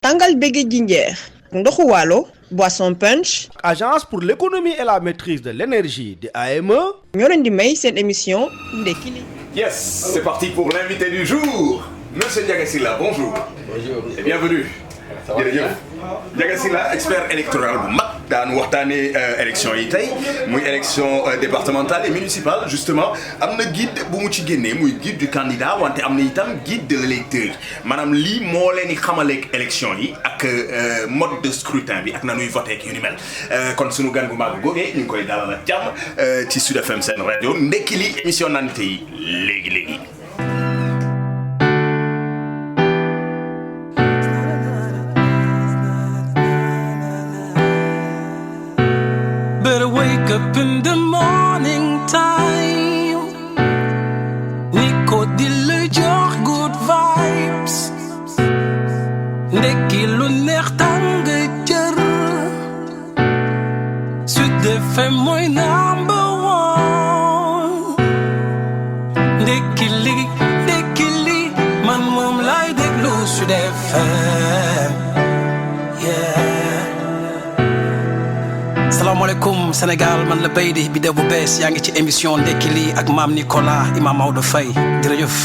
tàngal bége jinjeer ndoxu waalo boisson punch. Agence pour l'économie et la maîtrise de l'énergie de AME. ñoo leen di may seen émission ndekki li. Yes, c'est parti pour l'invité du jour. Monsieur Ndiaga Sylla, bonjour. Bonjour. Et bienvenue. jërëjëf Ndiaga Sylla expert électoral bu mag daan waxtaanee élection yi tey muy élection départementale et municipale justement am na guide bu mu ci génnee muy guide du candidat wante am na itam guide de l'électeur maanaam lii moo leen di xamaleeg élection yi ak mode de scrutin bi ak na nuy voté ak yu ni mel kon sunu gan bu mag googee ñu ngi koy dalal ak jàmm ci Sud FM seen rajo ndekki li émission nante yi léegi. Wake up in the morning time Nico di la jox good vibes ndekki lu neex tàng jër Sud FM mooy number one ndekki li man moom lay déglu Sud FM salaamaaleykum Sénégal man la Beydi bi bu bees yaa ngi ci émission ndekki li ak maam Nicolas Imam Maodo Faye jërëjëf.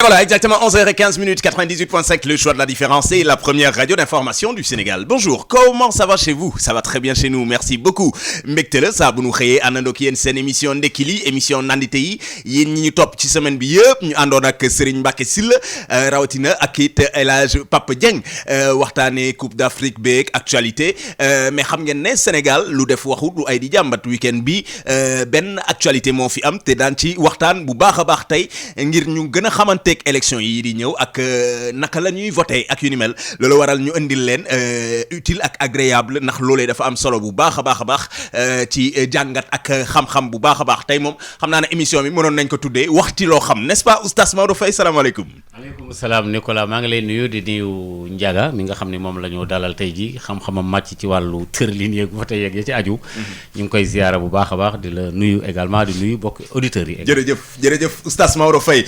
Voilà, exactement 11h15 minutes 98.5, le choix de la différence et la première radio d'information du Sénégal. Bonjour, comment ça va chez vous? Ça va très bien chez nous, merci beaucoup. Mbégte la saa bu nu xëyee àndandoo ak yéen seen émission ndekki li émission nandite yi yéen ñi ñu topp ci semaine bi yëpp ñu àndoon ak Serigne Mbacké Sylla rawatina ak it El Hadj Papa Dieng waxtaanee Coupe d'Afrique beeg actualité mais xam ngeen ne Sénégal lu def waxut lu ay di jàmbat week-end bi benn actualité moo fi am te daan ci waxtaan bu baax a baax tey ngir ñu gën a xamante élection yi di ñëw ak naka la ñuy voté ak yu ni mel loolu waral ñu indil leen utile ak agréable ndax loolee dafa am solo bu baax a baax ci jàngat ak xam-xam bu baax a baax tey moom xam naa ne émission bi mënoon nañ ko tuddee waxti loo xam n'est-ce pas oustaz Maodo Faye salaamaaleykum. maaleykum salaam Nicolas maa ngi lay nuyu di nuyu Ndiaga mi nga xam ne moom la ñu dalal tey ji xam-xamam màcc ci wàllu tërlin yeeg voté yeeg ya ci aju. ñu ngi koy ziyaara bu baax a baax di la nuyu également di nuyu bokk auditeurs yi. jërëjëf oustaz Maodo Faye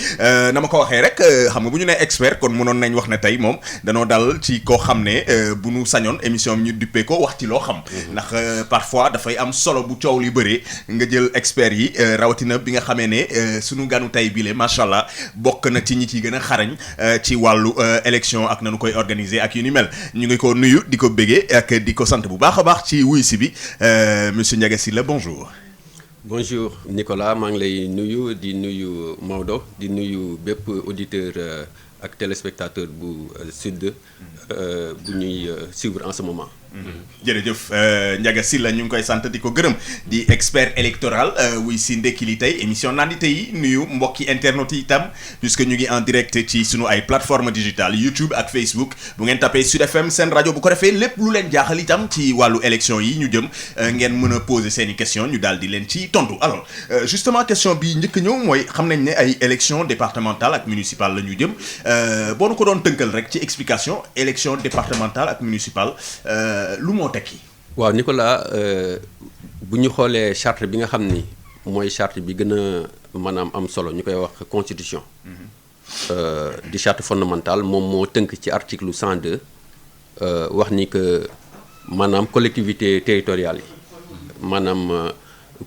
na ma ko waxee rek xam nga bu ñu nee expert kon mënoon nañ wax ne tey moom danoo dal ci koo xam ne bu ñu sañoon émission bi ñu duppee ko wax ci loo xam ndax parfois dafay am solo bu coow li bëree nga jël expert yi rawatina bi nga xamee ne sunu ganu tey bile macha allah bokk na ci ñi ci gën a xarañ ci wàllu élection ak nanu koy organiser ak yu ni mel ñu ngi ko nuyu di ko béggee ak di ko sant bu baax a baax ci wuy si bi monsieur Ndiaga Sylla bonjour. Bonjour Nicolas maa ngi lay nuyu di nuyu Maodo di nuyu bépp auditeur ak téléspectateur bu Sud bu ñuy suivre en ce moment. jërëjëf Ndiaga Sylla ñu ngi koy sant di ko gërëm di expert électoral wuy si ndekki li tey émission nandite yi nuyu mbokki internet yi itam puisque ñu ngi en direct ci sunu ay plateforme digitale YouTube ak Facebook bu ngeen tapé Sud FM seen rajo bu ko defee lépp lu leen jaaxal itam ci wàllu élection yi ñu jëm ngeen mën a poser seeni question ñu daal di leen ci tontu alors justement question bi njëkk ñëw mooy xam nañ ne ay élection départementale ak municipale la ñu jëm boo nu ko doon tënkal rek ci explication élection départementale ak municipale lu moo tekki. waaw Nicolas bu ñu xoolee charte bi nga xam ni mooy charte bi gën a maanaam am solo ñu koy wax constitution. di charte fondamentale moom moo tënk ci article 102 wax ni que maanaam collectivité territoriale yi maanaam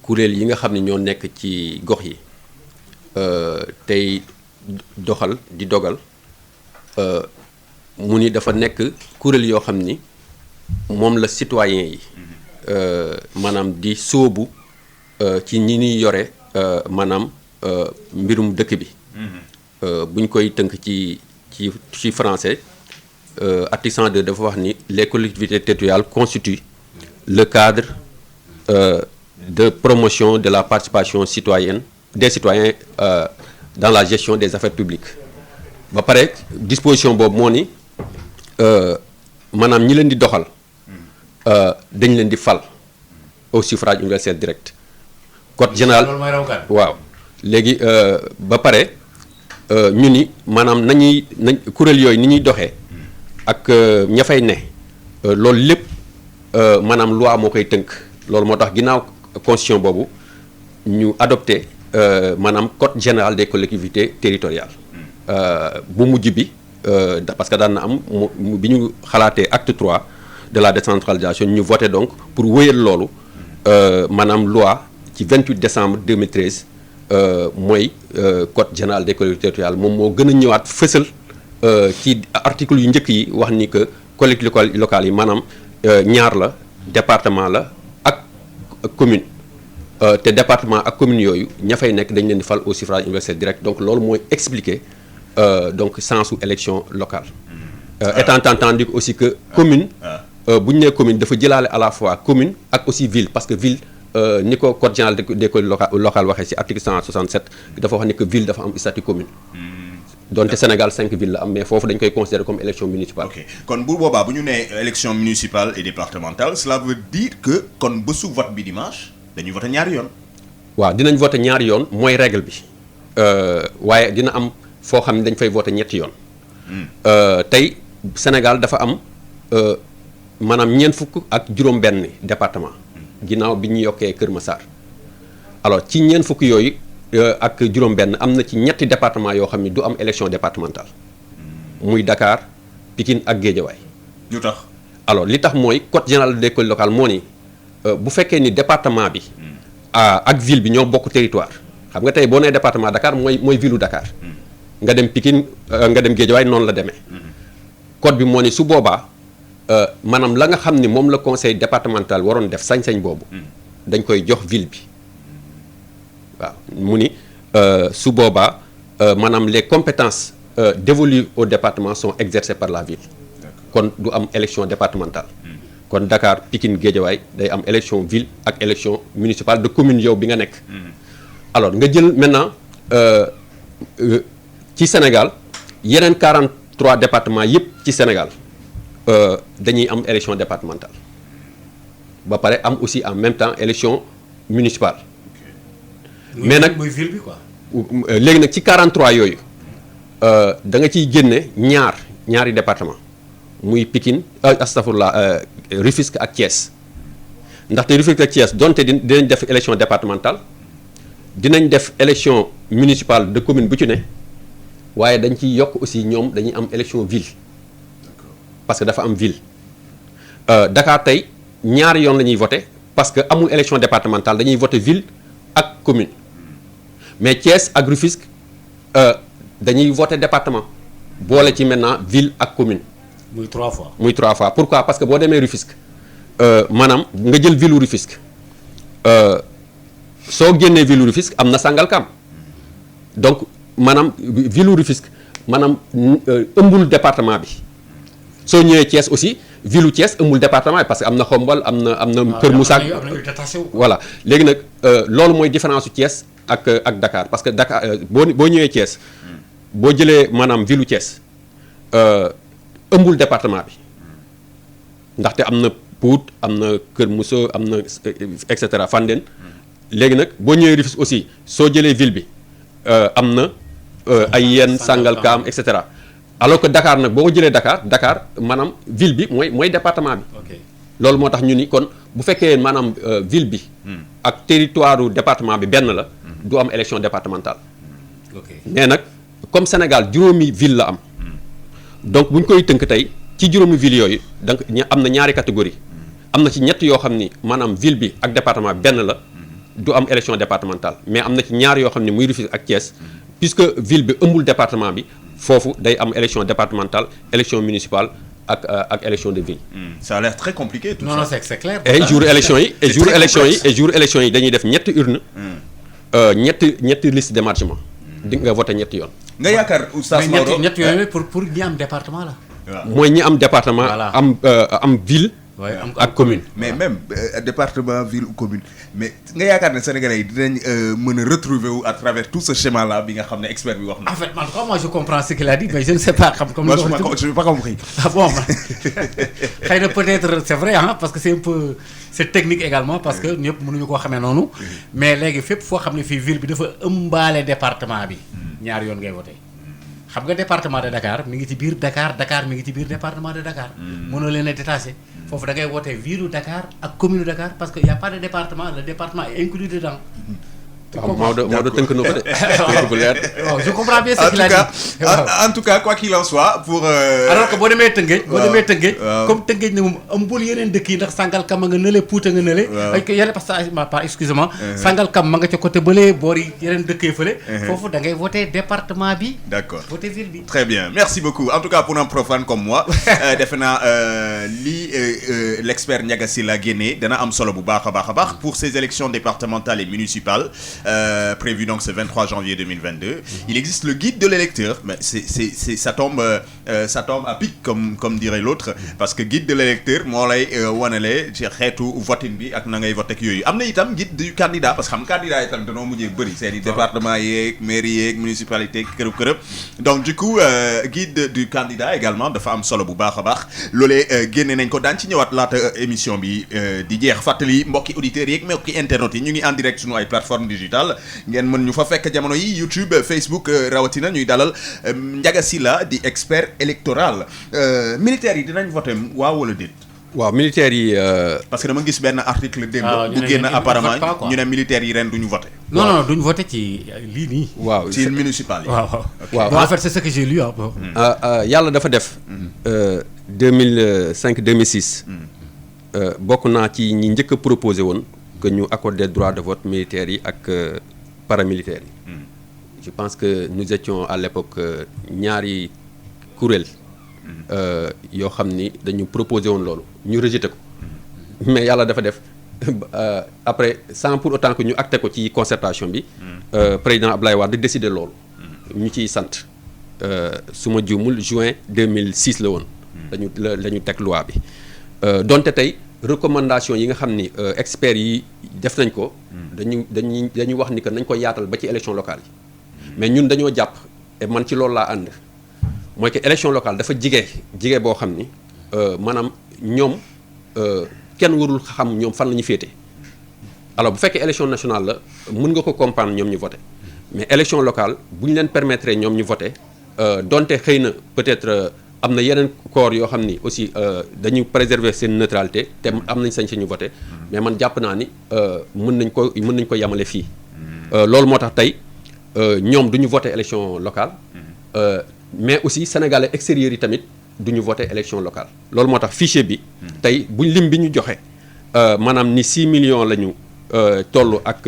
kuréel yi nga xam ne ñoo nekk ci gox yi tey di dogal mu ni dafa nekk kuréel yoo xam ni. moom la citoyen yi maanaam di sóobu ci ñi ñuy yore maanaam mbirum dëkk bi bu ñu koy tënk ci français article 102 dafa wax ni les collectivités territoriales constituent le cadre de promotion de la participation citoyenne des citoyens dans la gestion des affaires publiques ba pare disposition boobu moo ni maanaam ñi leen di doxal dañ leen di fal au suffrage universel direct code général waaw léegi ba pare ñu ni maanaam nañ kuréel yooyu ni ñuy doxee ak ña fay ne loolu lépp maanaam loi moo koy tënk loolu moo tax ginnaaw constitution boobu ñu adopté maanaam code général des collectivités territoriales bu mujj bi parce que daan na am bi ñu xalaatee acte 3 de la décentralisation ñu voté donc pour wéyal loolu maanaam loi ci 28 décembre 2013 mooy code général des collectivités territoriales moom moo gën a ñëwaat fësal ci article yu njëkk yi wax ni que collectivités locales yi maanaam ñaar la département la ak commune te département ak commune yooyu ña fay nekk dañ leen di fal au suffrage universel direct donc loolu mooy expliquer donc sensu élection locale étant entendu aussi que commune bu ñu nee commune dafa jëlaale à la fois commune ak aussi ville parce que ville ni ko code général des collectivités locales waxee ci article 167 dafa wax ni que ville dafa am statut commune donte Sénégal 5 villes la am mais foofu dañ koy considérer comme élection municipale. ok kon bu boobaa bu ñu nee élection municipale et départementale cela veut dire que kon bésu vote bi dimanche dañuy voté ñaari yoon. waaw dinañ voté ñaari yoon mooy règle bi waaye dina am foo xam ne dañ fay voté ñetti yoon. tey Sénégal dafa am maanaam ñeent fukk ak juróom-benn département ginnaaw bi ñu yokkee Kër Massar alors ci ñeent fukk yooyu. ak juróom-benn am na ci ñetti département yoo xam ne du am élection départementale muy Dakar Pikine ak Guédiawaye. lu tax alors li tax mooy code général des collectivités locales moo ni bu fekkee ni département bi ak ville bi ñoo bokk territoire xam nga tey boo nee département Dakar mooy ville u Dakar nga dem Pikine nga dem Guédiawaye noonu la demee code bi moo ni su boobaa maanaam la nga xam ni moom la conseil départemental waroon def sañ-sañ boobu dañ koy jox ville bi. waaw mu ni su boobaa maanaam les compétences dévolues au département sont exercées par la ville kon du am élection départementale kon Dakar Pikine Guédiawaye day am élection ville ak élection municipale de commune yow bi nga nekk alors nga jël maintenant ci Sénégal yeneen 43 départements yëpp ci Sénégal dañuy am élection départementale ba pare am aussi en même temps élection municipale mais nag muy ville bi quoi. léegi nag ci 43 yooyu da nga ciy génne ñaari département muy Pikine astafurlah Rufisque ak Thiès ndaxte Rufisque ak Thiès donte dinañ def élection départementale dinañ def élection municipale de commune bu ci ne waaye dañ ciy yokk aussi ñoom dañuy am élection ville parce que dafa am ville Dakar tey ñaari yoon la ñuy voté parce que amul élection départementale dañuy voté ville ak commune mais Thiès ak Rufisque dañuy voté département boole ci maintenant ville ak commune. muy 3 fois. muy 3 fois pourquoi parce que boo demee Rufisque maanaam nga jël ville Rufisque soo génnee ville Rufisque am na Sangalkam donc maanaam ville Rufisque maanaam ëmbul département bi soo ñëwee Thiès aussi ville Thiès ëmbul département bi parce que am na Xombol am na Kër Moussa. voilà léegi nag loolu mooy différence su Thiès ak Dakar parce que Dakar boo ñëwee Thiès boo jëlee maanaam ville Thiès ëmbul département bi ndaxte am na Pout am na Kër Moussa am na et cetera Fandène léegi nag boo ñëwee Rufisque aussi soo jëlee ville bi am na ay yenn Sangalkam et cetera alors que Dakar nag boo ko jëlee Dakar maanaam ville bi mooy département bi. ok loolu moo tax ñu ni kon bu fekkee maanaam ville bi. ak territoire département bi benn la. du am élection départementale. ok mais nag comme Sénégal juróomi ville la am. donc bu ñu koy tënk tey ci juróomi ville yooyu donc am na ñaari catégorie am na ci ñett yoo xam ni maanaam ville bi ak département benn la du am élection départementale mais am na ci ñaar yoo xam ni muy Rufisque ak Thiès puisque ville bi ëmbul département bi foofu day am élection départementale élection municipale ak élection de ville. Ça a l'air très compliqué tout ça. non c'est clair. et jour élection yi dañuy def ñetti urne ñetti liste d'émargement di nga voté ñetti yoon. nga yaakaar Oustaz Maodo ñett yooyu pour ñi am département la. waaw mooy ñi am département. Voilà. am ville. waaye am ak commune. mais même département ville ou commune mais nga yaakaar ne Sénégalais yi dinañ mën a retrouver wu à travers tout ce schéma là bi nga xam ne expert bi wax na. en fait man moi je comprends ce qu'il a dit mais je ne sais pas xam comme. moi je n'ai pas compris. ah bon xëy na peut-être c'est vrai hein parce que c'est un peu c'est technique également parce que ñëpp mënuñu koo xamee noonu. mais léegi fépp foo xam ne fii ville bi dafa ëmbaale département bi. ñaar yoon ngay voté. xam nga département de Dakar mi ngi ci biir Dakar mi ngi ci biir département de Dakar. mënoo leen a détaché. foofu da ngay wootee ville Dakar ak commune Dakar parce que y a pas de département le département est inclus dedans. waaw Maodo tënk na ko de. tënk bu leer. waaw je comprends bien ce qu'il a dit. en tout cas quoi qu'il en soit pour. alors que boo demee Tëngéej. boo demee Tëngéej. waaw comme Tëngéej ne moom ëmbul yeneen dëkk yi ndax Sangalkam ma nga nële Puuta nga nële. waaw ay ko yeneen excusez-moi. Sangalkam ma nga ca côté bële boor yi yeneen dëkk yi fële. foofu da ngay voter département bi. d'accord voter ville bi. très bien merci beaucoup en tout cas pour un profane comme moi defe naa lii l'expert Ndiaga Sylla génnee dana am solo bu baax a baax pour ces élections départementales et municipales prévues donc ce 23 janvier 2022. Il existe le guide de l'électeur mais ça tombe à pic comme dirait l'autre parce que guide de l'électeur moo lay wanale ci xeetu voting bi ak na ngay voté ak yooyu am na itam guide du candidat parce que xam candidat itam danoo mujjee bëri seen i département yeeg mairie yeeg municipalité kërëb donc du coup guide du candidat également dafa am solo bu baax a baax loolee génne nañ ko daan ci ñëwaat laata émission bi di jeex fàttali mbokki auditeurs yeeg mbokki internautes yi ñu ngi en direct suñu ay plateformes digitales ngeen mën ñu fa fekk jamono yi YouTube Facebook rawatina ñuy dalal Ndiaga Sylla di expert électoral militaires yi dinañ voté waaw wala déet. waaw militaires yi. parce que dama gis benn article démb bu génn apparemment ñu ne militaires yi ren duñu voté. non duñu voté ci lii nii. waaw ci municipal yi. waaw en fait c'est ce que j'ai lu yàlla dafa def. 2005 2006. bokk naa ci ñi njëkk a proposé woon que ñu accorder droit de vote militaires yi ak paramilitaires yi. je pense que nous étions à l'époque ñaari kuréel. yoo xam ni dañu proposé woon loolu ñu rejeté ko mais yàlla dafa def après sans pour autant que ñu acté ko ci concertation bi président Abdoulaye Wade décidé loolu ñu ciy sant su ma juumul juin 2006 la woon la ñu teg loi bi donte tey recommandation yi nga xam ni experts yi def nañ ko dañu wax ni que nañ ko yaatal ba ci élection locale yi mais ñun dañoo jàpp et man ci loolu laa ànd mooy que élection locale dafa jige boo xam ni maanaam ñoom kenn warul xam ñoom fan la ñu féete alors bu fekkee élection nationale la mën nga ko comprendre ñoom ñu voté mais élection locale bu ñu leen permettre ñoom ñu voté donte xëy na peut-être am na yeneen corps yoo xam ni aussi dañu préserver seen neutralité te am nañ sañ ñu voté mais man jàpp naa ni mën nañ ko yamale fii loolu moo tax tey ñoom du ñu voté élection locale mais aussi sénégalais extérieurs yi tamit du ñu voté élection locale loolu moo tax fichier bi tey buñ lim bi ñu joxe maanaam ni 6 millions la ñu toll ak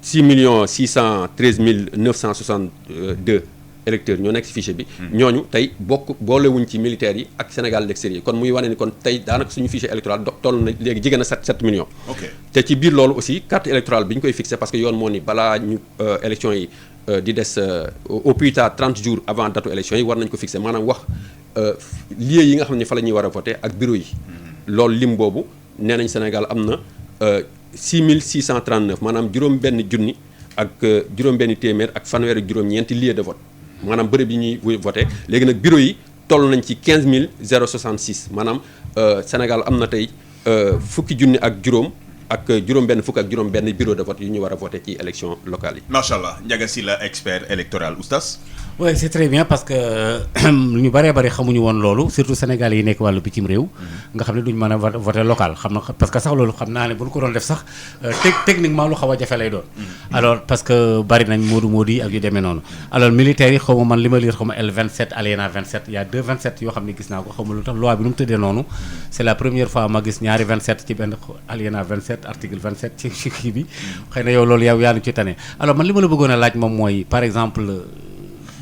6 millions 613 mille 962 électeurs ñoo nekk ci fichier bi ñooñu tey boolewuñ ci militaires yi ak Sénégal l'extérieur kon muy wane ni kon tey daanaka suñu fichier électoral toll na léegi jigéen na 7 millions te ci biir loolu aussi carte électorale bi ñu koy fixé parce que yoon moo ni balaa ñu élection yi di des au plus tard 30 jours avant datu élection yi war nañ ko fixé maanaam wax lieu yi nga xam ne fa la ñuy war a voté ak bureau yi loolu lim boobu nee nañ Sénégal am na 6639 maanaam juróom-benn junni ak juróom-benn téeméer ak fanweer ak juróom-ñeenti lieu de vote maanaam bërëb yi ñuy voté léegi nag bureau yi toll nañ ci 15066 maanaam Sénégal am na tey fukki junni ak juróom ak juróom-benn fukk ak juróom-benn bureau de vote yu ñu war a voté ci élection locale yi. macha allah Ndiaga Sylla expert électoral oustaz. oui c'est très bien parce que ñu bëree bëri xamuñu woon loolu surtout Sénégalais yi nekk wàllu bitim réew. nga xam ne duñ mën a voté local xam na parce que sax loolu xam naa ne bu ñu ko doon def sax techniquement lu xaw a jafe lay doon. alors parce que bari nañ moodu yi ak yu demee noonu. alors militaires yi xaw ma man li ma lire xaw ma L27 alinéa 27 il y a 2 27 yoo xam ne gis naa ko xaw ma lu tax loi bi nu mu tëddee noonu. c'est la première fois ma gis ñaari 27 ci benn alinéa 27 article 27 ci kii bi. xëy na yow loolu yow yaa nu ci tane alors man li ma la bëggoon a laaj moom mooy par exemple.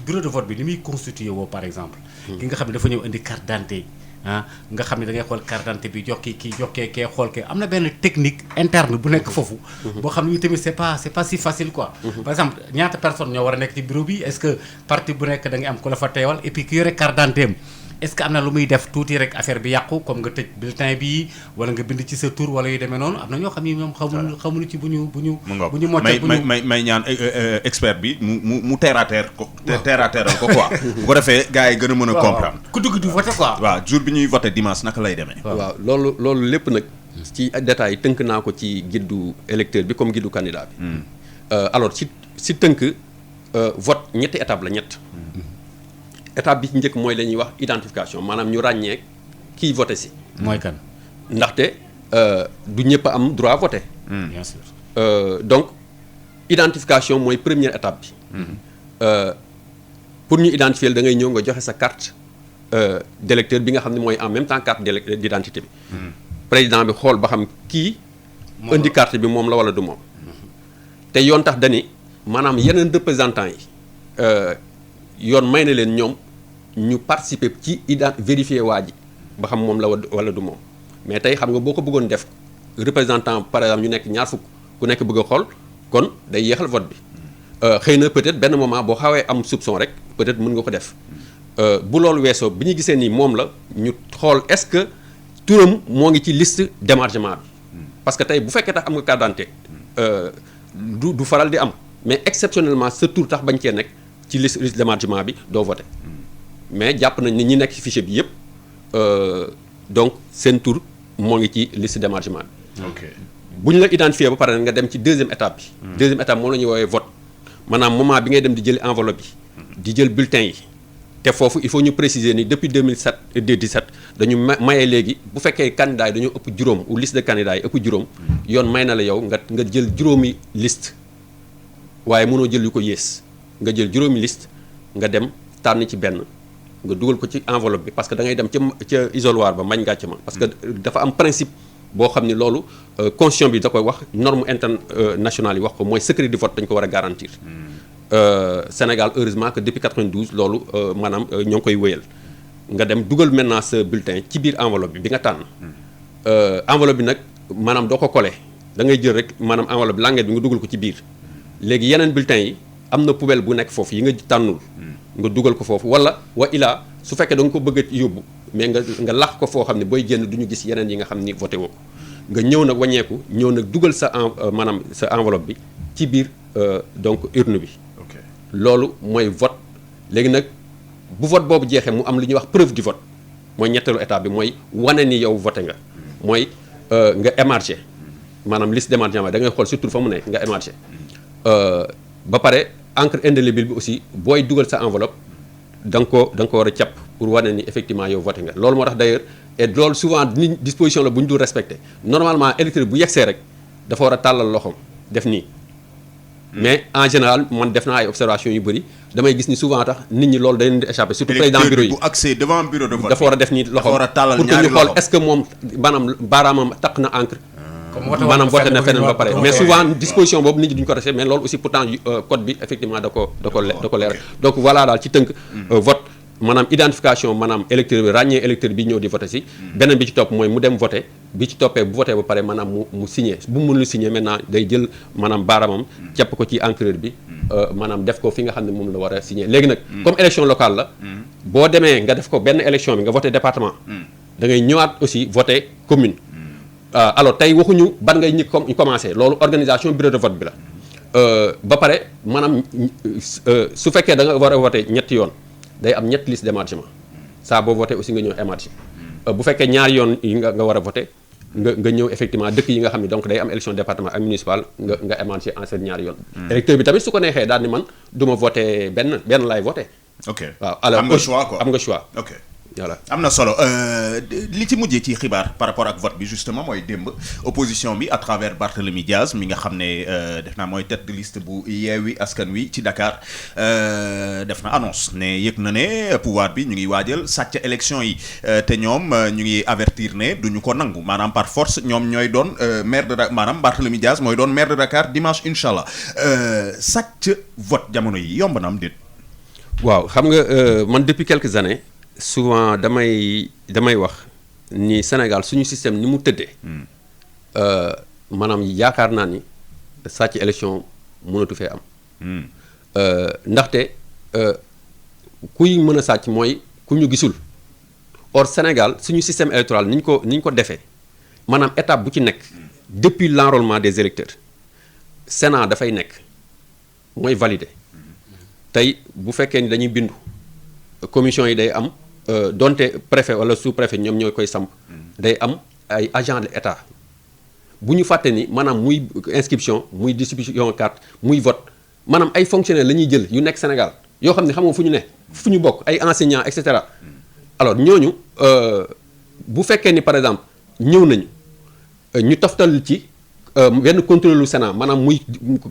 bureau de vote bi ni muy constitué woo par exemple ki nga xam ne dafa ñëw indi carte d'identité nga xam ne da ngay xool carte d'identité bi jokki kii jokkee kee xool kee am na benn technique interne bu nekk foofu boo xam ne tamit c'est pas si facile quoi par exemple ñaata personne ñoo war a nekk ci bureau bi est-ce que parti bu nekk da ngay am ku la fa teewal et puis ki yore carte d'identité est-ce que am na lu muy def tuuti rek affaire bi yàqu comme nga tëj bulletin bi wala nga bind ci sa tour wala yu demee noonu am na ñoo xam ni ñoom xamuñu ci bu ñu moccee may ñaan expert bi mu terre à terre ko terre à terre ko quoi bu ko defee gars yi gën a mën a comprendre ku dugg di voter quoi waaw jour bi ñuy voter dimanche naka lay demee waaw loolu lépp nag ci détails tënk naa ko ci giddu électeur bi comme giddu candidat bi alors si tënk vote ñetti étape la ñett étape bi ci njëkk mooy la ñuy wax identification maanaam ñu ràññee kiy voté si. mooy kan. ndaxte du ñëpp am droit voté. bien sûr. Donc identification mooy première étape bi. Pour ñu identifier da ngay ñëw nga joxe sa carte d'électeur bi nga xam ne mooy en même temps carte d'identité bi. président bi xool ba xam kii. indi carte bi moom la wala du moom. te yoon tax dani maanaam yeneen représentants yi yoon may na leen ñoom ñu participer ci vérifier waa ji ba xam moom la wala du moom mais tey xam nga boo ko bëggoon def représentant par exemple ñu nekk ñaar fukk ku nekk bëgg a xool kon day yéexal vote bi xëy na peut-être benn moment boo xawee am soupçon rek peut-être mën nga ko def bu loolu weesoo bi ñu gisee ni moom la ñu xool est-ce que turam moo ngi ci liste d'émargement bi parce que tey bu fekkee tax am nga carte d'identité du faral di am mais exceptionnellement sa tur tax bañ cee nekk ci liste d'émargement bi doo voter mais jàpp nañ ni ñi nekk ci fichier bi yëpp donc seen tur moo ngi ci liste d'émargement bi. ok bu ñu la identifier ba pare nga dem ci deuxième étape bi. deuxième étape moom la ñuy woowee vote maanaam moment bi ngay dem di jëli enveloppe yi. di jël bulletin yi. te foofu il faut ñu préciser ni depuis 2017 dañu maye léegi bu fekkee candidats yi dañoo ëpp juróom ou liste de candidats yi ëpp juróom yoon may na la yow nga jël juróomi liste waaye mënoo jël yu ko yées nga jël juróomi liste nga dem tànn ci benn nga dugal ko ci enveloppe bi parce que da ngay dem ca isoloir ba mañ gàcce ma parce que dafa am principe boo xam ni loolu constitution bi da koy wax norme internationale yi wax ko mooy secret du vote dañ ko war a garantir. Sénégal heureusement que depuis 92 loolu maanaam ñoo ngi koy wéyal nga dem dugal maintenant sa bulletin ci biir enveloppe bi nga tànn enveloppe bi nag maanaam doo ko coller da ngay jël rek maanaam enveloppe bi languette bi nga dugal ko ci biir léegi yeneen bulletin yi am na poubelle bu nekk foofu yi nga tànnul nga dugal ko foofu wala wa ilaa su fekkee da nga ko bëgg a yóbbu mais nga lax ko foo xam ne booy génn du ñu gis yeneen yi nga xam ni voté woo ko nga ñëw nag wàññeeku ñëw nag dugal sa maanaam sa enveloppe bi ci biir donc urne bi. loolu mooy vote léegi nag bu vote boobu jeexee mu am lu ñuy wax preuve du vote mooy ñetteelu étape bi mooy wane ni yow voté nga mooy nga émarger maanaam liste d'émargement da ngay xool surtout fa mu nekk nga émarger ba pare encre indélébile bi aussi booy dugal sa enveloppe da nga ko war a càpp pour wane ni effectivement yow voté nga loolu moo tax d'ailleurs et loolu souvent ni disposition la bu ñu dul respecté normalement électeur bu yegsee rek dafa war a tàllal loxoom def nii. mais en général man def naa ay observations yu bëri damay gis ni souvent tax nit ñi loolu day leen di échapper surtout président bureau yi bu accès devant bureau de vote dafa war a def nii loxoom pour que ñu xool est-ce que moom maanaam baaraamam takk na encre maanaam voté na feneen ba pare mais souvent disposition boobu nit ñi duñu ko respecté mais loolu aussi pourtant code bi effectivement da ko leer donc voilà daal ci tënk vote maanaam identification maanaam électeur bi ràññee électeur bi ñëw di voté si beneen bi ci topp mooy mu dem voté bi ci toppee bu voté ba pare maanaam mu signé bu mu mënul signé maintenant day jël maanaam baaraamam cepp ko ci encreur bi maanaam def ko fi nga xam ne moom la war a signé léegi nag comme élection locale la boo demee nga def ko benn élection bi nga voté département da ngay ñëwaat aussi voté commune alors tey waxuñu ban ngay ñi commencé loolu organisation bureau de vote bi la ba pare maanaam su fekkee da nga war a voté ñetti yoon day am ñetti liste d'émargement saa boo voté aussi nga ñëw émarger bu fekkee ñaari yoon yi nga war a voté nga ñëw effectivement dëkk yi nga xam ne donc day am élection département ak municipal nga émarger en seen ñaari yoon. électeur bi tamit su ko neexee daal ni man du ma voté benn laay voté. ok waaw alors am nga choix quoi am nga choix. ok voilà am na solo li ci mujjee ci xibaar par rapport ak vote bi justement mooy démb opposition bi à travers Barthélémy Diaz mi nga xam ne def naa mooy tête de liste bu Yewwi Askan Wi ci Dakar def na annonce ne yëg na ne pouvoir bi ñu ngi waajal sàcc élection yi te ñoom ñu ngi avertir ne duñu ko nangu maanaam par force ñoom ñooy doon maire de Dakar maanaam Barthélémy Diaz mooy doon maire de Dakar dimanche incha allah sàcc vote jamono yi yomb na am déet. waaw xam nga man depuis quelques années. souvent damay wax ni Sénégal suñu système ni mu tëddee maanaam yaakaar naa ni sàcc élection mënatu fee am ndaxte kuy mën a sàcc mooy ku ñu gisul or Sénégal suñu système électoral ni ñu ko defee maanaam étape bu ci nekk depuis l'enrôlement des électeurs Sénat dafay nekk mooy valider tey bu fekkee ni dañuy bindu commission yi day am donte préfet wala sous-préfet ñoom ñoo koy samp day am ay agent de l'État bu ñu fàtte ni maanaam muy inscription muy distribution carte muy vote maanaam ay fonctionnaires la ñuy jël yu nekk Sénégal yoo xam ne xam nga fu ñu ne fu ñu bokk ay enseignants et cetera alors ñooñu bu fekkee ni par exemple ñëw nañu ñu toftal ci benn contrôle lu Sénat maanaam muy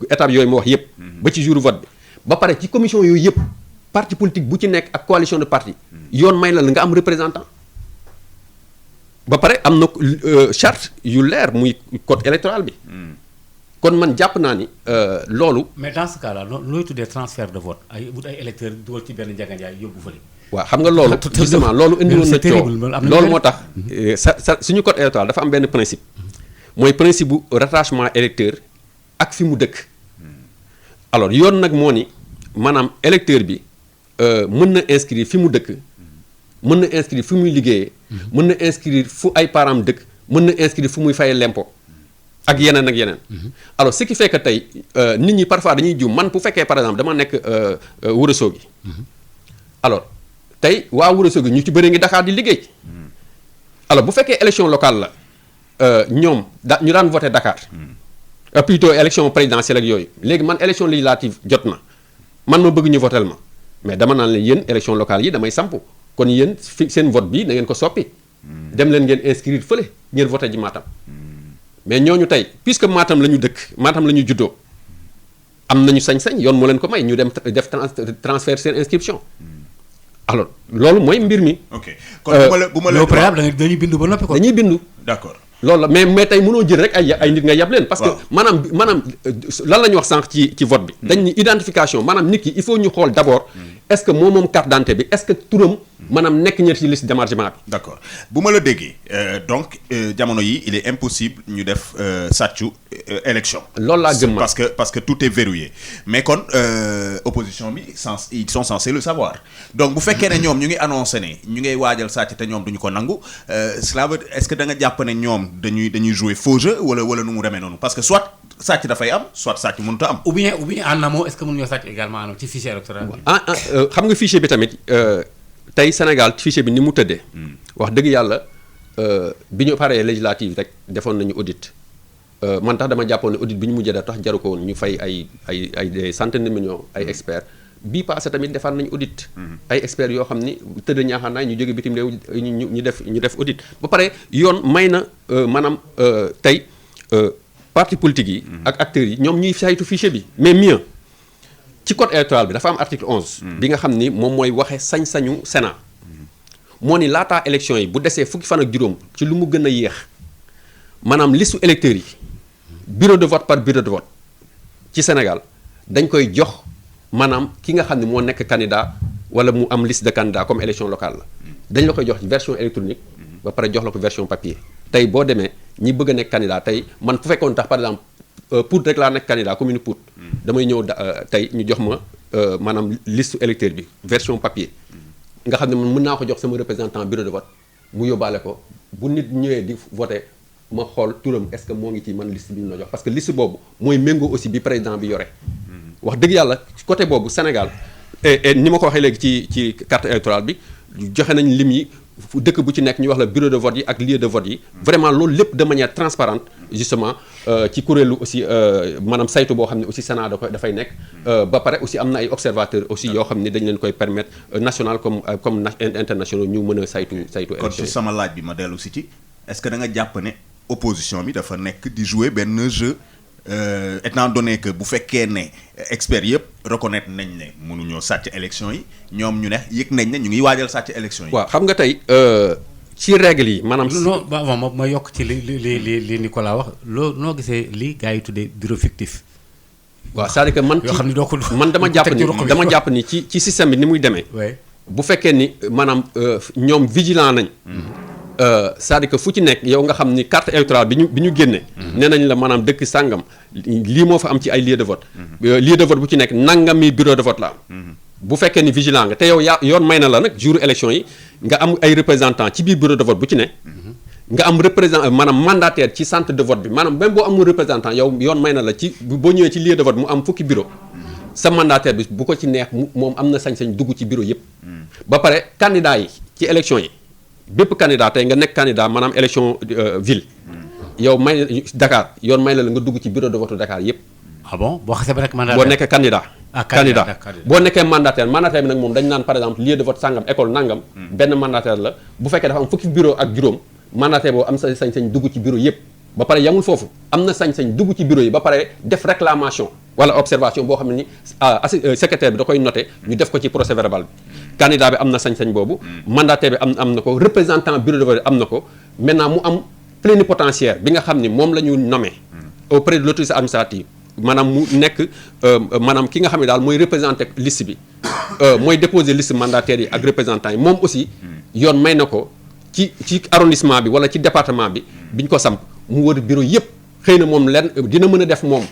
étape yooyu ma wax yëpp. ba ci jour vote bi ba pare ci commission yooyu yëpp parti politique bu ci nekk ak coalition de parti yoon may la nga am représentant. ba pare am na charte yu leer muy code électoral bi. kon man jàpp naa ni loolu. mais dans ce cas là looy tuddee transfert de vote ay wut ay électeurs dugal ci benn njaganjaay yóbbu fële. waaw xam nga loolu. justement loolu indiwoon na coow loolu moo tax. suñu code électoral dafa am benn principe. mooy principe bu rattachement électeur ak fi mu dëkk. alors yoon nag moo ni maanaam électeur bi mën na inscrire fi mu dëkk. mën na inscrire fu muy liggéeyee. mën na inscrire fu ay parents dëkk. mën na inscrire fu muy fayee l'impôt ak yeneen ak yeneen. alors ce qui fait que tey nit ñi parfois dañuy juum man bu fekkee par exemple dama nekk Ourossogui. alors tey waa Ourossogui ñu ci bëri ngi Dakar di liggéey. alors bu fekkee élection locale la ñoom ñu daan voté Dakar. plutôt élection présidentielle ak yooyu léegi man élection législative jot na man ma bëgg ñu votel ma mais dama naan leen yéen élection locale yi damay sampu. kon yéen fi seen vote bi da ngeen ko soppi dem leen ngeen inscrire fële ngeen voté ji Matam mais ñooñu tey puisque Matam la ñu dëkk Matam la ñu juddoo am nañu sañ-sañ yoon moo leen ko may ñu dem def transfert seen inscription alors loolu mooy mbir mi. ok kon bu ma la préalable dañuy bindu ba noppi ko. dañuy bindu. d'accord loolu la mais tey mënoo jël rek ay nit nga yab leen. parce que maanaam lan la ñu wax sànq ci vote bi. dañ ni identification maanaam nit ki il faut ñu xool d'abord. est-ce que moom carte d'identité bi est-ce que turam maanaam nekk ñetti ci liste d'émargement bi. d'accord bu ma la déggee donc jamono yi il est impossible ñu def sàccu élection. loolu laa gëm parce que tout est verrouillé mais kon opposition bi ils sont censés le savoir donc bu fekkee ne ñoom ñu ngi annoncé ne ñu ngay waajal sàcc te ñoom duñu ko nangu cela veut est-ce que da nga jàpp ne ñoom dañuy jouer faux jeu wala nu mu demee noonu parce que soit sàcc dafay am soit sàcc mënut a am. ou bien en amont est-ce que mënuñoo sàcc également ci fichier électoral bi. xam nga fichier bi tamit tey Sénégal fichier bi ni mu tëddee. wax dëgg yàlla bi ñu paree législative rek defoon nañu audit man tax dama jàppoon ne audit bi ñu mujjee da tax jaru ko woon ñu fay ay des centaines de millions ay experts bii passé tamit defaat nañu audit. ay experts yoo xam ni tëdd ñaaxaanaay ñu jóge bitim réew ñu def audit ba pare yoon may na maanaam tey parti politique yi. ak acteurs yi ñoom ñuy saytu fichier bi mais mieux. ci code électoral bi dafa am article 11. bi nga xam ni moom mooy waxe sañ-sañu Sénat. moo ni laataa élection yi bu desee fukki fan ak juróom ci lu mu gën a yéex maanaam listu électeurs yi bureau de vote par bureau de vote ci Sénégal dañ koy jox maanaam ki nga xam ne moo nekk candidat wala mu am liste de candidat comme élection locale la. dañ la koy jox version électronique. ba pare jox la ko version papier. tey boo demee ñi bëgg a nekk candidat tey man fu fekkoon tax par exemple. Pout rek laa nekk candidat commune Pout damay ñëw tey ñu jox ma maanaam liste électeur bi version papier nga xam ne man mën naa ko jox sama représentant bureau de vote mu yóbbaale ko bu nit ñëwee di voter ma xool turam est-ce que moo ngi ci man liste bi ñu la jox parce que liste boobu mooy méngoo aussi bi président bi yore wax dëgg yàlla côté boobu Sénégal et ni ma ko waxee léegi ci carte électorale bi joxe nañ lim yi dëkk bu ci nekk ñu wax la bureau de vote yi ak lieu de vote yi vraiment loolu lépp de manière transparente justement ci kuréelu aussi maanaam saytu boo xam ne aussi Sénat dafay nekk ba pare aussi am na ay observateurs aussi yoo xam ne dañ leen koy permettre national comme internationaux ñu mën a saytu élection kon ci sama laaj bi ma dellu si ci est-ce que da nga jàpp ne opposition bi dafa nekk di jouer benn jeu étant donné que bu fekkee ne experts yëpp reconnaître nañ ne mënuñoo sàcc élection yi ñoom ñu ne yëg nañ ne ñu ngi waajal sàcc élection yi. waaw xam nga tey ci règle yi maanaam. non bon ma yokk ci li Nicolas wax noo gisee li gars yi tuddee bureau fictif. waaw c'est-à-dire que yoo xam ni doo ko man dama jàpp ni ci système bi ni muy demee. bu fekkee ni maanaam ñoom vigilant nañ. c'est-à-dire que fu ci nekk yow nga xam ni carte électorale bi ñu génne. nee nañ la maanaam dëkk sàngam lii moo fa am ci ay lieu de vote. lieu de vote bu ci nekk nangami bureau de vote la am. bu fekkee ni vigilant nga te yow yoon may na la nag jour élection yi nga am ay représentant ci biir bureau de vote bu ci ne. nga am représentant maanaam mandataire ci centre de vote bi maanaam même boo amul représentant yow yoon may na la ci boo ñëwee ci lieu de vote mu am fukki bureau. sa mandataire bi bu ko ci neex moom am na sañ-sañ dugg ci bureau yëpp. ba pare candidat yi ci élection yi. bépp candidat tey nga nekk candidat maanaam élection ville yow may Dakar yoon may la nga dugg ci bureau de vote Dakar yépp. ah bon boo xasee ba nekk mandataire boo nekkee candidat. candidat boo nekkee mandataire bi nag moom dañ naan par exemple lieu de vote sangam école nangam. benn mandataire la bu fekkee dafa am fukki bureau ak juróom mandataire boobu am sa sañ-sañ dugg ci bureau yépp ba pare yamul foofu am na sañ-sañ dugg ci bureau yi ba pare def réclamation wala observation boo xam ne ni secrétaire bi da koy noté ñu def ko ci procès verbal bi candidat bi am na sañ-sañ boobu mandataire bi am na ko représentant bureau de vote am na ko maintenant mu am plénipotentiaire bi nga xam ni moom la ñu nommé auprès de l'autorité administrative maanaam mu nekk maanaam ki nga xam ne daal mooy représenté liste bi mooy déposer liste mandataires yi ak représentants yi moom aussi yoon may na ko ci arrondissement bi wala ci département bi biñ ko samp mu wër bureau yëpp xëy na moom lenn dina mën a def moom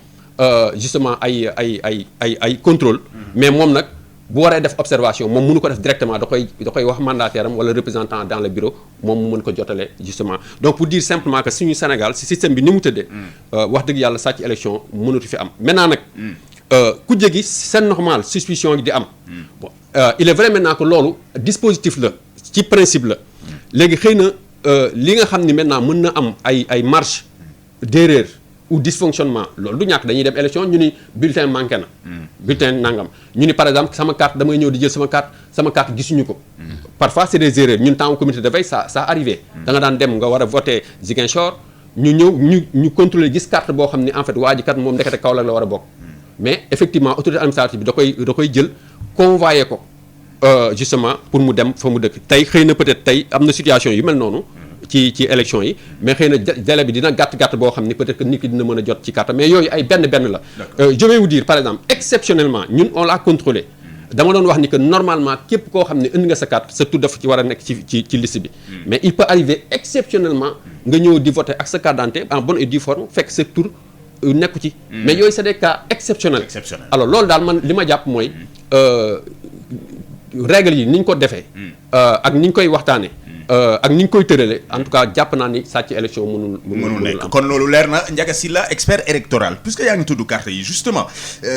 justement ay contrôle mais moom nag bu waree def observation moom mënu ko def directement da koy wax mandataire am wala représentant dans le bureau moom mu mën ko jotale justement donc pour dire simplement que suñu Sénégal si système bi ni mu tëddee wax dëgg yàlla sàcc élection mënatu fi am maintenant nag ku jégi c'est normal suspicion yi di am bon il est vrai maintenant que loolu dispositif la ci principe la léegi xëy na li nga xam ni maintenant mën na am ay marge d'erreur ou dysfonctionnement loolu du ñàkk dañuy dem élection ñu ni bulletin manqué na bulletin nangam ñu ni par exemple sama carte damay ñëw di jël sama carte gisuñu ko parfois c'est des erreurs ñun temps comité de veille ça arrivé da nga daan dem nga war a voter Ziguinchor ñu ñëw ñu contrôler gis carte boo xam ni en fait waa ji kat moom ndekete Kaolack la war a bokk mais effectivement autorité administrative bi da koy jël convoyer ko justement pour mu dem fa mu dëkk tey xëy na peut-être tey am na situation yu mel noonu ci élection yi mais xëy na délai bi dina gàtt boo xam ni peut-être que nit ki dina mën a jot ci carte mais yooyu ay benn la je vais vous dire par exemple exceptionnellement ñun on l'a contrôlé dama doon wax ni que normalement képp koo xam ne indi nga sa carte sa tur dafa ci war a nekk ci liste bi mais il peut arriver exceptionnellement nga ñëw di voter ak sa carte d'identité en bonne et due forme fekk sa tur nekku ci mais yooyu c'est des cas exceptionnels alors loolu daal man li ma jàpp mooy règles yi ni ñu ko defee ak ni ñu koy waxtaane ak ni ñu koy tërale en tout cas jàpp naa ni sàcc élection mënul nekk kon loolu leer na Ndiaga Sylla expert électoral puisque yaa ngi tudd carte yi justement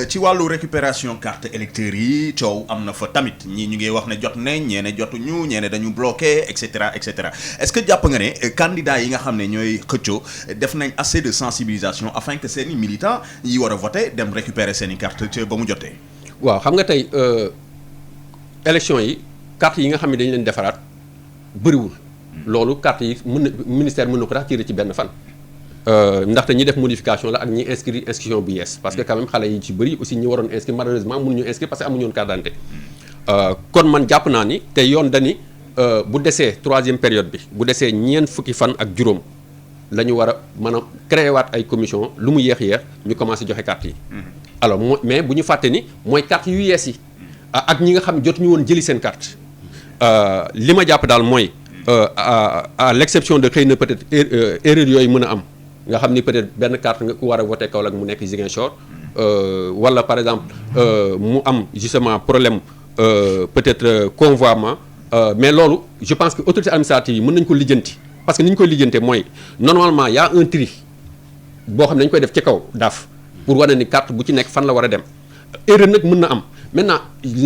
ci wàllu récupération carte électeurs yi coow am na fa tamit ñii ñu ngi wax ne jot nañ ñeene jotuñu ñeene dañu bloqué et cetera est-ce que jàpp nga ne candidats yi nga xam ne ñooy xëccoo def nañ assez de sensibilisation afin que seeni militants yi war a voter dem récupérer seeni carte ca ba mu jotee waaw xam nga tey élection yi carte yi nga xam ne dañu leen defaraat bëriwul loolu carte yi ministère mën na ko retirer ci benn fan ndaxte ñi def modification la ak ñi inscription bu yees parce que quand même xale yi ci bëri aussi ñi waroon inscrire malheureusement mënuñu inscrire parce que amuñu woon carte d'identité kon man jàpp naa ni te yoon dani bu desee troisième période bi bu desee ñeent fukki fan ak juróom la ñu war a mën a créer waat ay commission lu mu yéex ñu commencé joxe carte yi alors mais bu ñu fàtte ni mooy carte yu yees yi ak ñi nga xam jotuñu woon jëli seen carte li ma jàpp daal mooy à l'exception de xëy na peut-être erreur yooyu mën a am nga xam ni peut-être benn carte nga ku war a voter Kaolack mu nekk Ziguinchor wala par exemple mu am justement problème peut-être convoiement mais loolu je pense que autorité administrative yi mën nañu ko lijjanti parce que ni ñu koy lijjantee mooy normalement y a un tri boo xam ne dañu koy def ci kaw daaf pour wane ni carte bu ci nekk fan la war a dem erreur nag mën na am maintenant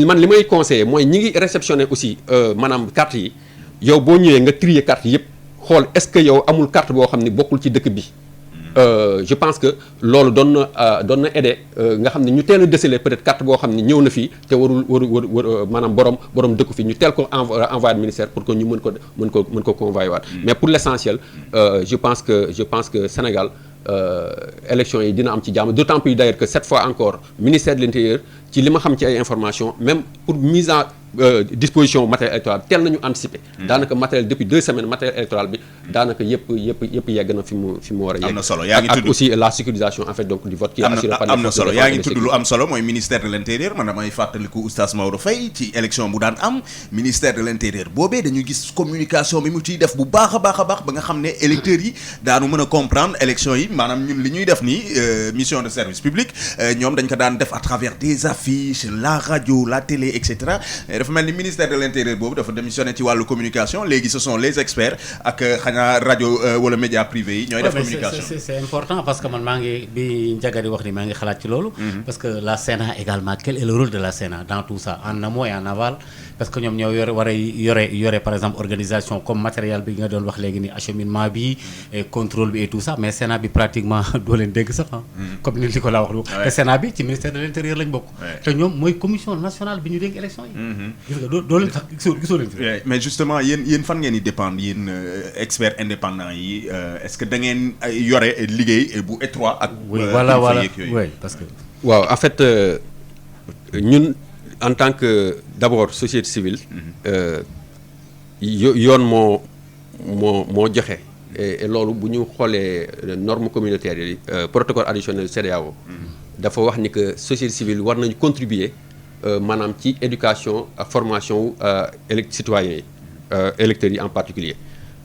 man li may conseiller mooy ñi ngi réceptionner aussi maanaam carte yi yow boo ñëwee nga trier carte yëpp xool est-ce que yow amul carte boo xam ne bokkul ci dëkk bi je pense que loolu doon na aider nga xam ne ñu teel a déceler peut-être carte boo xam ne ñëw na fii te warul maanaam borom dëkku fii ñu teel ko envoyer ministère pour que ñu mën ko convoyer waat mais pour l'essentiel je pense que Sénégal élection yi dina am ci jàmm d'autant plus d'ailleurs que cette fois encore ministère de l'intérieur ci li ma xam ci ay informations même pour mise en disposition matériel électoral teel nañu anticiper. daanaka matériel depuis 2 semaines matériel électoral bi daanaka yëpp yegg na fi mu war a yegg. am na solo yaa ngi tudd ak aussi la sécurisation en fait donc du vote. qui assure am na solo yaa ngi tudd lu am solo mooy ministère de l'intérieur man damay fàttaliku oustaz Maodo Faye ci élection bu daan am ministère de l'intérieur boobee dañuy gis communication bi mu ciy def bu baax a baax ba nga xam ne électeurs yi daanu mën a comprendre élection yi maanaam ñun li ñuy def nii mission de service public ñoom dañ ko daan def à travers des affiches la radio la télé et cetera dafa mel ni ministère de l'intérieur boobu dafa démissionné ci wàllu communication léegi ce sont les experts ak xanaa rajo wala médias privés yi ñooy def communication. c'est important parce que man maa ngi bi Ndiaga di wax ni maa ngi xalaat ci loolu. parce que la Sénat également quel est le rôle de la Sénat dans tout ça en amont et en aval parce que ñoom ñoo yore par exemple organisation comme matériel bi nga doon wax léegi ni acheminement bi et contrôle bi et tout ça mais Sénat bi pratiquement doo leen dégg sax comme ni ko la wax lu te Sénat bi ci ministère de l'intérieur lañ bokk te ñoom mooy commission nationale bi ñu dénk élection yi gis nga doo leen sax gisoo leen fi mais justement yéen fan ngeen di dépendre yéen experts experts indépendants yi est-ce que da ngeen yore liggéey bu étroit ak. voilà oui parce que. waaw en fait ñun en tant que d'abord société civile. yoon moo joxe. et loolu bu ñu xoolee normes communautaires yi protocole additionnel CEDEAO. dafa wax ni que société civile war nañu contribuer maanaam ci éducation ak formation citoyens yi électeurs yi en particulier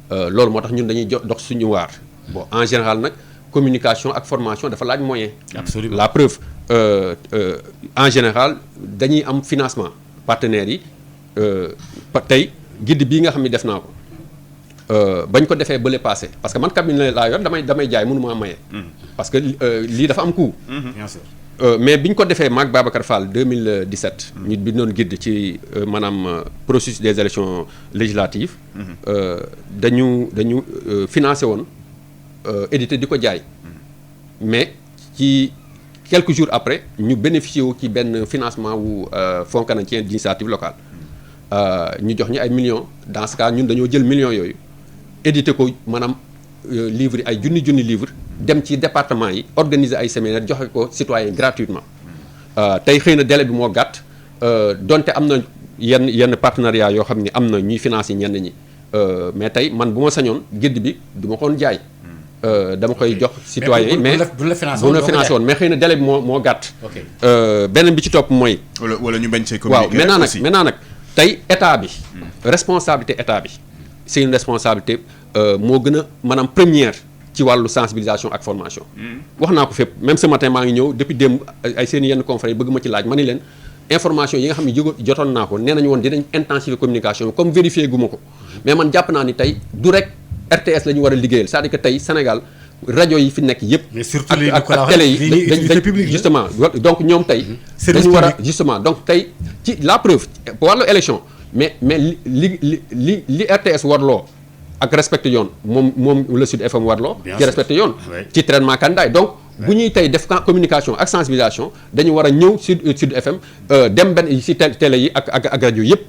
loolu moo tax ñun dañuy dox suñu waar. bon en général nag communication ak formation dafa laaj moyen. Absolument. La preuve en général dañuy am financement partenaires yi tey guide bii nga xam ne def naa ko bañ ko defee bële passé parce que man cabinet laa yor damay jaay mënuma maye. parce que lii dafa am coût. bien sûr. mais bi ñu ko defee maag Babacar Fall 2017. ñu bindoon guide ci maanaam processus des élections législatives. dañu financé woon édité di ko jaay. mais ci quelques jours après ñu bénéficié wu ci benn financement wu Fonds canadien d'initiative locale. ñu jox ñu ay millions dans ce cas ñun dañoo jël millions yooyu édité ko maanaam livre ay junni livre dem ci département yi organiser ay séminaires joxe ko citoyens gratuitement tey xëy na délai bi moo gàtt donte am na yenn partenariat yoo xam ni am na ñuy financer ñenn ñi mais tey man bu ma sañoon guide bi du ma koon jaay dama koy jox citoyens yi mais bu la financé woon mais xëy na délai bi moo gàtt. beneen bi ci topp mooy. wala ñu bañ see communiquer waaw maintenant nag tey état bi responsabilité état bi c'est une responsabilité moo gën a maanaam première ci wàllu sensibilisation ak formation. wax naa ko fépp même ce matin maa ngi ñëw depuis démb ay seen yenn confrères bëgg ma ci laaj ma ni leen information yi nga xam ne jotoon naa ko nee nañu woon dinañ intensifier communication bi comme vérifier gu ma ko mais man jàpp naa ni tey du rek RTS la ñu war a liggéeyal c'est-à-dire que tey Sénégal rajo yi fi nekk yëpp. mais surtout ak télé yi dañ justement donc ñoom tey. dañu war a justement donc tey ci la preuve wàllu élection mais li RTS warloo ak respecté yoon moom le Sud FM warloo. ci respecté yoon. ci traitement candidat yi donc bu ñuy tey def communication ak sensibilisation dañu war a ñëw Sud FM dem benn ci télé yi ak rajo yëpp.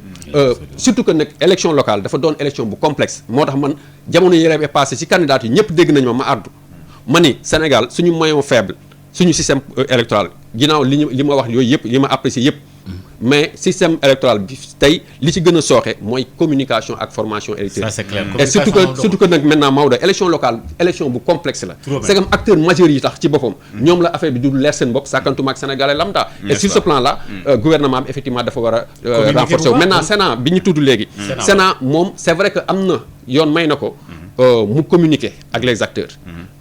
surtout que nag élection locale dafa doon élection bu complexe moo tax man jamono yi rek passé ci candidat yi ñëpp dégg nañu ma ardu ma ni Sénégal suñu maillon faible suñu système électoral ginnaaw li ma wax yooyu yëpp li ma apprécié yëpp mais système électoral bi tey li ci gën a sooxe mooy communication ak formation électorale. Ça c'est clair. Et surtout que nag maintenant Maodo élection locale élection bu complexe la. c'est comme acteurs majeurs yi tax ci boppam. ñoom la affaire bi du leer seen bopp sàkkantuma ak sénégalais lambda. et sur ce plan là. gouvernement bi effectivement dafa war a renforcer wu maintenant Sénat bi ñu tudd léegi. Sénat moom c'est vrai que am na yoon may na ko. mu communiquer ak les acteurs.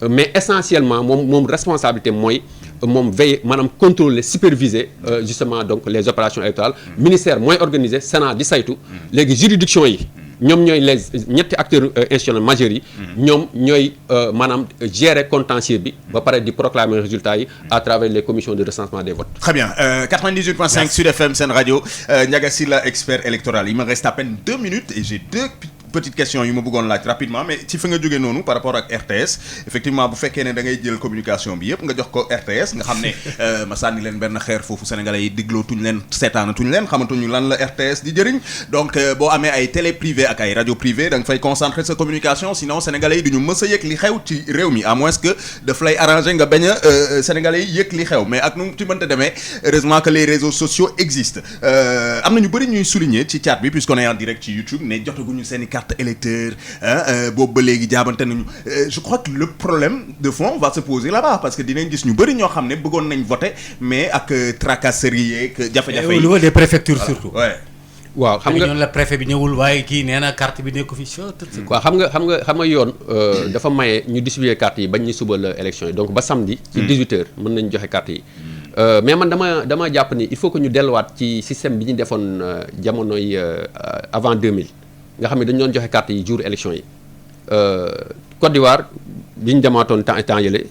mais essentiellement moom responsabilité mooy. moom veille maanaam contrôler superviser justement donc les opérations électorales ministère mooy organiser Sénat di saytu léegi juridiction yi ñoom ñooy les ñetti acteurs institutionnels majeurs yi ñoom ñooy maanaam gérer contentieux bi ba pare di proclamer résultats yi à travers les commissions de recensement des votes. Très bien 98.5 Sud FM Sen Radio Ndiaga Sylla expert électoral il me reste à peine 2 minutes et j'ai 2 petite question yu ma bëggoon laaj rapidement mais ci fi nga jógee noonu par rapport ak RTS effectivement bu fekkee ne da ngay jël communication bi yëpp nga jox ko RTS nga xam ne ma sànni leen benn xeer foofu sénégalais yi diglootuñ leen seetaanatuñ leen xamatuñu lan la RTS di jëriñ donc boo amee ay télé privé ak ay radio privé da nga fay concentrer sa communication sinon sénégalais yi duñu mës a yëg li xew ci réew mi à moins que daf lay arranger nga bañ a sénégalais yi yëg li xew mais ak nu mu ci mënta demee heureusement que les réseaux sociaux existent am na ñu bëri ñuy souligner ci chat bi puisqu'on est en direct ci YouTube ne jotaguñu seen carte électeur boobu ba léegi jaabante nañu je crois que le problème de fond va se poser là-bas parce que dinañ gis ñu bëri ñoo xam ne bëggoon nañ voter mais ak tracasserie yeeg jafe-jafe yi au niveau des préfectures surtout. waaw xam nga ñoon la préfet bi ñëwul waaye kii nee na carte bi nekku fi. waaw xam nga yoon dafa maye ñu distribuer carte yi bañ ñu suba la élection yi donc ba samedi. ci 18h mën nañu joxe carte yi. mais man dama jàpp ni il faut que ñu delluwaat ci système bi ñu defoon jamonoy avant 2000. nga xam ne dañu doon joxe carte yi jour élection yi Côte d'Ivoire bi ñu demaatoon temps yële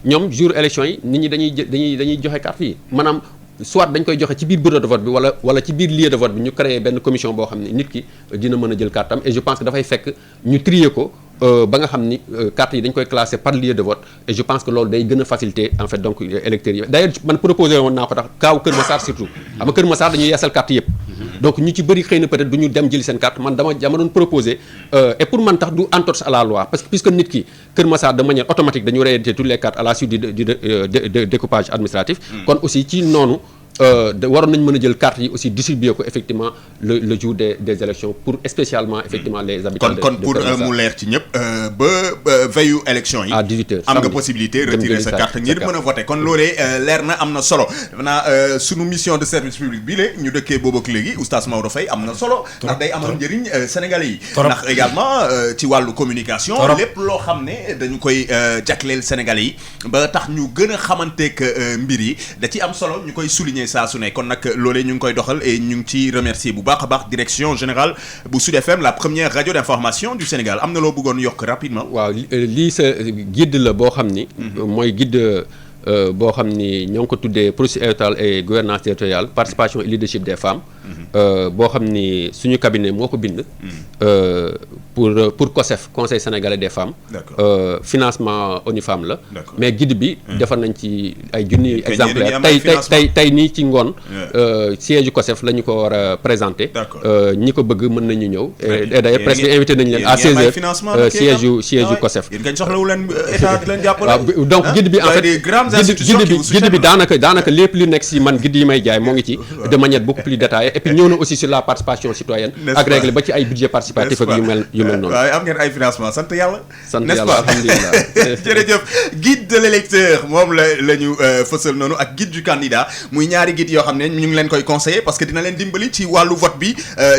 ñoom jour élection yi nit ñi dañuy joxe carte yi maanaam soit dañ koy joxe ci biir bureau de vote bi wala ci biir lieu de vote bi ñu créer benn commission boo xam ne nit ki dina mën a jël carte am et je pense que dafay fekk ñu trier ko ba nga xam ni carte yi dañ koy classer par lieu de vote et je pense que loolu day gën a faciliter en fait donc électeurs yi d'ailleurs man proposé woon naa ko tax kaaw Kër Massar surtout xam nga Kër Massar dañuy yeesal carte yëpp donc ñu ci bëri xëy na peut-être du ñu dem jëli seen carte man dama doon proposer et pour man tax du entorse à la loi parce que puisque nit ki Kër Massar de manière automatique dañu rééditer toutes les cartes à la suite du découpage administratif kon aussi ci noonu waroon nañ mën a jël carte yi aussi distribuer ko effectivement le jour des élections pour spécialement effectivement les habitants kon pour mu leer ci ñëpp ba veillu élection yi à 18h am nga possibilité retirer sa carte ngir mën a voter kon loolee leer na am na solo defe naa sunu mission de service public bi la ñu dëkkee boobu ak léegi oustaz Maodo Faye am na solo ndax day amal njëriñ sénégalais yi ndax également ci wàllu communication lépp loo xam ne dañu koy jagleel sénégalais yi ba tax ñu gën a xamanteek mbir yi da ci am solo ñu koy souligner saa su ne kon nag loolee ñu ngi koy doxal et ñu ngi ci remercier bu baax a baax direction générale bu Sud FM la première radio d'information du Sénégal am na loo bëggoon yokk rapidement. waaw lii sa guide la boo xam ni. mooy guide boo xam ni ñoo ngi ko tuddee processus électoral et gouvernance territoriale participation et leadership des femmes. boo xam ni suñu cabinet moo ko bind. pour COSEF conseil sénégalais des femmes. financement ONU Femmes la. mais guide bi. defar nañ ci ay junni exemplaires tey nii ci ngoon. siège COSEF la ñu ko war a présenter. ñi ko bëgg mën nañu ñëw. et d'ailleurs presque invité nañu leen à 16h siège COSEF. donc guide bi en fait guide bi daanaka lépp li nekk si man guide yi may jaay moo ngi ci de manière beaucoup plus détaillée et puis ñëw na aussi sur la participation citoyenne ak règle ba ci ay budget participatif ak yu mel noonu. waaw am ngeen ay financement sant yàlla. sant yàlla alhamdulilah. jërëjëf guide de l'électeur moom la ñu fësal noonu ak guide du candidat muy ñaari guide yoo xam ne ñu ngi leen koy conseiller parce que dina leen dimbali ci wàllu vote bi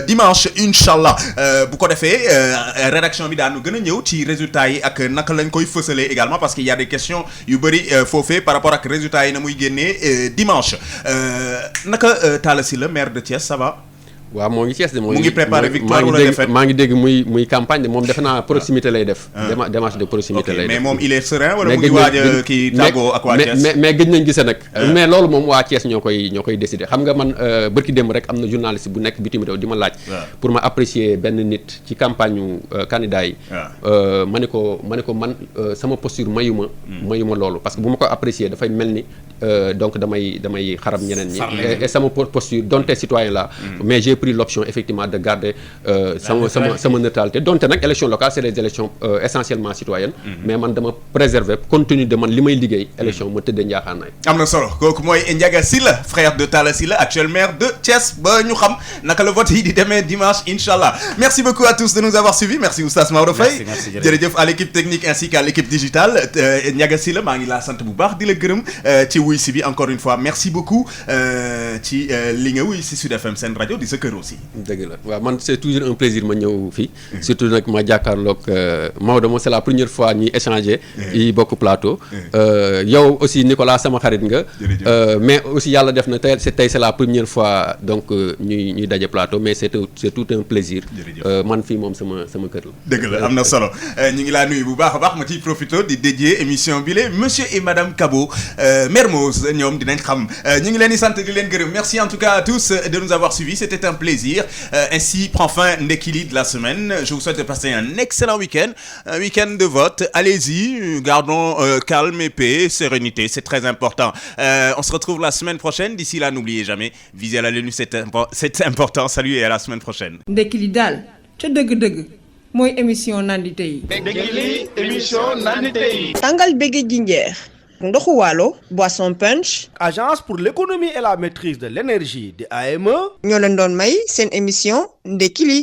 dimanche inchallah bu ko defee rédaction bi daanu gën a ñëw ci résultats yi ak naka lañ koy fësalee également parce que y a des questions yu bëri foofee par rapport ak résultats yi na muy génnee dimanche naka Talla Sylla maire de Thiès ça va. waaw moo ngi Thiès de mu ngi préparé victoire wala défaite maa ngi dégg muy campagne de moom defe naa proximité lay def. démarche de proximité lay def mais moom il est serein wala mu ngi waaj a kii tàggoo ak waa Thiès mais gëj nañ gise nag. mais loolu moom waa Thiès ñoo koy décider xam nga man bërki démb rek am na journaliste bu nekk bitim réew di ma laaj. pour ma apprécier benn nit ci campagne yu candidat yi. ma ne ko man sama posture mayuma loolu parce que bu ma ko apprécier dafay mel ni donc damay xarab ñeneen ñi. et sama posture donte citoyen la mais j'ai pris l'option effectivement de garder sama neutralité donte nag élection locale c'est des élections essentiellement citoyennes mais man dama préserver compte tenu de man li may liggéey élection ma tëddee njaaxaanaay. am na solo kooku mooy Ndiaga Sylla frère de Talla Sylla actuel maire de Thiès ba ñu xam naka la vote yi di demee dimanche inchallah merci beaucoup à tous de nous avoir suivis merci Oustaz Maodo Faye jërëjëf à l'équipe technique ainsi qu'à l'équipe digitale Ndiaga Sylla maa ngi laa sant bu baax di la gërëm ci wuy si bi encore une fois merci beaucoup ci li nga wuy si Sud FM seen rajo di sa kër aussi. dëgg la waaw man c'est toujours un plaisir ma ñëw fii surtout nag ma jàkkaarloog Maodo moom c'est la première fois ñuy échanger yi bokk plateau yow aussi Nicolas sama xarit nga mais aussi yàlla def na tey c'est la première fois donc ñuy daje plateau mais c'est tout un plaisir man fii moom sama kër la. dëgg la am na solo ñu ngi laa nuyu bu baax a baax ma ciy profité di dédier émission bi la monsieur et madame Kabo Mermoz ñoom dinañ xam ñu ngi leen di sant di leen gërëm merci en tout cas à tous de nous avoir suivis c'était un plaisir. Ainsi prend fin Ndekili de la semaine. Je vous souhaite de passer un excellent week-end, un week-end de vote. Allez-y, gardons calme et paix, sérénité, c'est très important. On se retrouve la semaine prochaine. D'ici là, n'oubliez jamais, viser à la lune, c'est important. Salut et à la semaine prochaine. Ndekili daal ca dëgg-dëgg mooy émission nandite yi. Ndekili émission nandite yi. tàngal bége jinjeer ndoxu waalo boisson punch. Agence pour l'économie et la maîtrise de l'énergie de AME. ñoo leen doon may seen émission Ndekili.